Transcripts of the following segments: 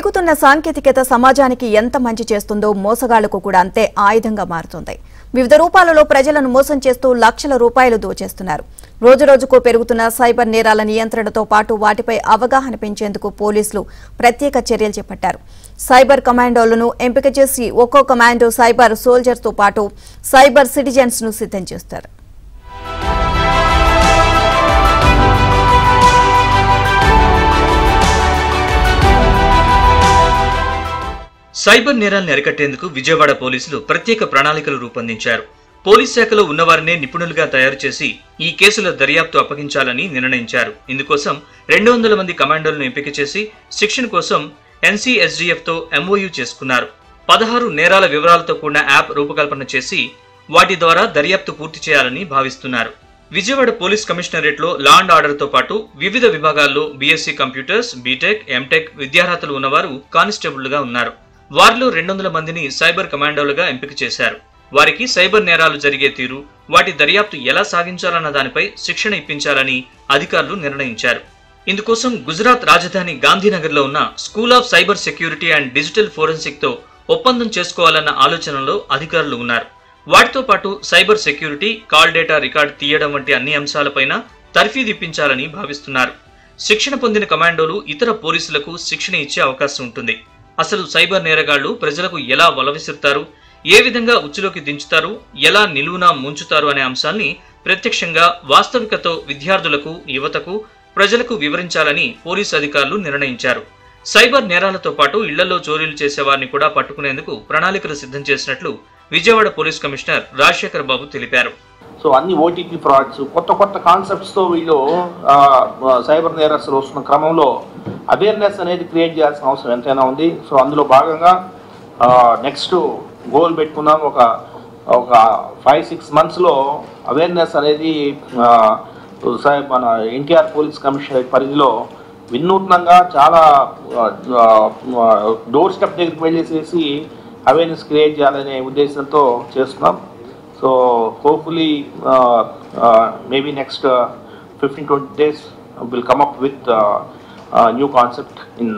పెరుగుతున్న సాంకేతికత సమాజానికి ఎంత మంచి చేస్తుందో మోసగాళ్లకు కూడా అంతే ఆయుధంగా మారుతుంది. వివిధ రూపాలలో ప్రజలను మోసం చేస్తూ లక్షల రూపాయలు దోచేస్తున్నారు. రోజురోజుకు పెరుగుతున్న సైబర్ నేరాల నియంత్రణతో పాటు వాటిపై అవగాహన పెంచేందుకు పోలీసులు ప్రత్యేక చర్యలు చేపట్టారు. సైబర్ కమాండోలను ఎంపిక చేసి ఒక్కో కమాండో సైబర్ సోల్జర్స్ తో పాటు సైబర్ సిటిజన్స్ ను సిద్ధం చేస్తారు. సైబర్ నేరాలను అరికట్టేందుకు విజయవాడ పోలీసులు ప్రత్యేక ప్రణాళికలు రూపొందించారు. పోలీస్ శాఖలో ఉన్నవారినే నిపుణులుగా తయారు చేసి ఈ కేసుల దర్యాప్తు అప్పగించాలని నిర్ణయించారు. ఇందుకోసం 200 మంది కమాండోలను ఎంపిక చేసి శిక్షణ కోసం NCSDF తో MOU చేసుకున్నారు. 16 నేరాల వివరాలతో కూడిన యాప్ రూపకల్పన చేసి వాటి ద్వారా దర్యాప్తు పూర్తి చేయాలని భావిస్తున్నారు. విజయవాడ పోలీస్ కమిషనరేట్లో లా అండ్ ఆర్డర్ తో పాటు వివిధ విభాగాల్లో BSc కంప్యూటర్స్, బీటెక్, ఎంటెక్ విద్యార్హతలు ఉన్నవారు కానిస్టేబుల్గా ఉన్నారు. వారిలో 200 మందిని సైబర్ కమాండోలుగా ఎంపిక చేశారు. వారికి సైబర్ నేరాలు జరిగే తీరు, వాటి దర్యాప్తు ఎలా సాగించాలన్న దానిపై శిక్షణ ఇప్పించాలని అధికారులు నిర్ణయించారు. ఇందుకోసం గుజరాత్ రాజధాని గాంధీనగర్లో ఉన్న school of cyber security and digital forensic తో ఒప్పందం చేసుకోవాలన్న ఆలోచనలో అధికారులు ఉన్నారు. వాటితో పాటు cyber security, call data record తీయడం వంటి అన్ని అంశాలపైన తర్ఫీదు ఇప్పించాలని భావిస్తున్నారు. శిక్షణ పొందిన కమాండోలు ఇతర పోలీసులకు శిక్షణ ఇచ్చే అవకాశం ఉంటుంది. అసలు సైబర్ నేరగాళ్లు ప్రజలకు ఎలా వల విసురుతారు, ఏ విధంగా ఉచ్చులోకి దించుతారు, ఎలా నిలువునా ముంచుతారు అనే అంశాన్ని ప్రత్యక్షంగా వాస్తవికతో విద్యార్థులకు, యువతకు, ప్రజలకు వివరించాలని పోలీసు అధికారులు నిర్ణయించారు. సైబర్ నేరాలతో పాటు ఇళ్లలో చోరీలు చేసేవారిని కూడా పట్టుకునేందుకు ప్రణాళికలు సిద్ధం చేసినట్లు విజయవాడ పోలీస్ కమిషనర్ రాజశేఖర్ బాబు తెలిపారు. సో అన్ని OTP ఫ్రాడ్స్, కొత్త కాన్సెప్ట్స్తో వీళ్ళు సైబర్ నేరస్తులు వస్తున్న క్రమంలో అవేర్నెస్ అనేది క్రియేట్ చేయాల్సిన అవసరం ఎంతైనా ఉంది. సో అందులో భాగంగా నెక్స్ట్ గోల్ పెట్టుకున్నాం. ఒక 5-6 మంత్స్లో అవేర్నెస్ అనేది మన NTR పోలీస్ కమిషనరేట్ పరిధిలో వినూత్నంగా చాలా డోర్ స్టెప్ దగ్గరికి వెళ్ళేసేసి అవేర్నెస్ క్రియేట్ చేయాలనే ఉద్దేశంతో చేస్తున్నాం. So hopefully maybe next 15-20 days we'll come up with new concept in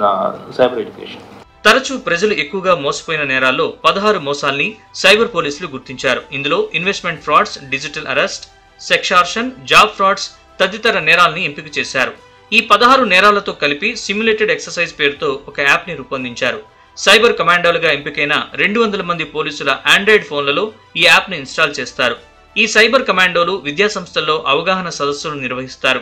cyber education. తరచూ ప్రజలు ఎక్కువగా మోసపోయిన నేరాల్లో 16 మోసాల్ని సైబర్ పోలీసులు గుర్తించారు. ఇందులో investment frauds, digital arrest, sextortion, job frauds తదితర నేరాల్ని ఎంపిక చేశారు. ఈ 16 నేరాలతో కలిపి సిమ్యులేటెడ్ ఎక్సర్సైజ్ పేరుతో ఒక యాప్ ని రూపొందించారు. సైబర్ కమాండోలుగా ఎంపికైన 200 మంది పోలీసుల ఆండ్రాయిడ్ ఫోన్లలో ఈ యాప్ ని ఇన్స్టాల్ చేస్తారు. ఈ సైబర్ కమాండోలు విద్యాసంస్థల్లో అవగాహన సదస్సులు నిర్వహిస్తారు.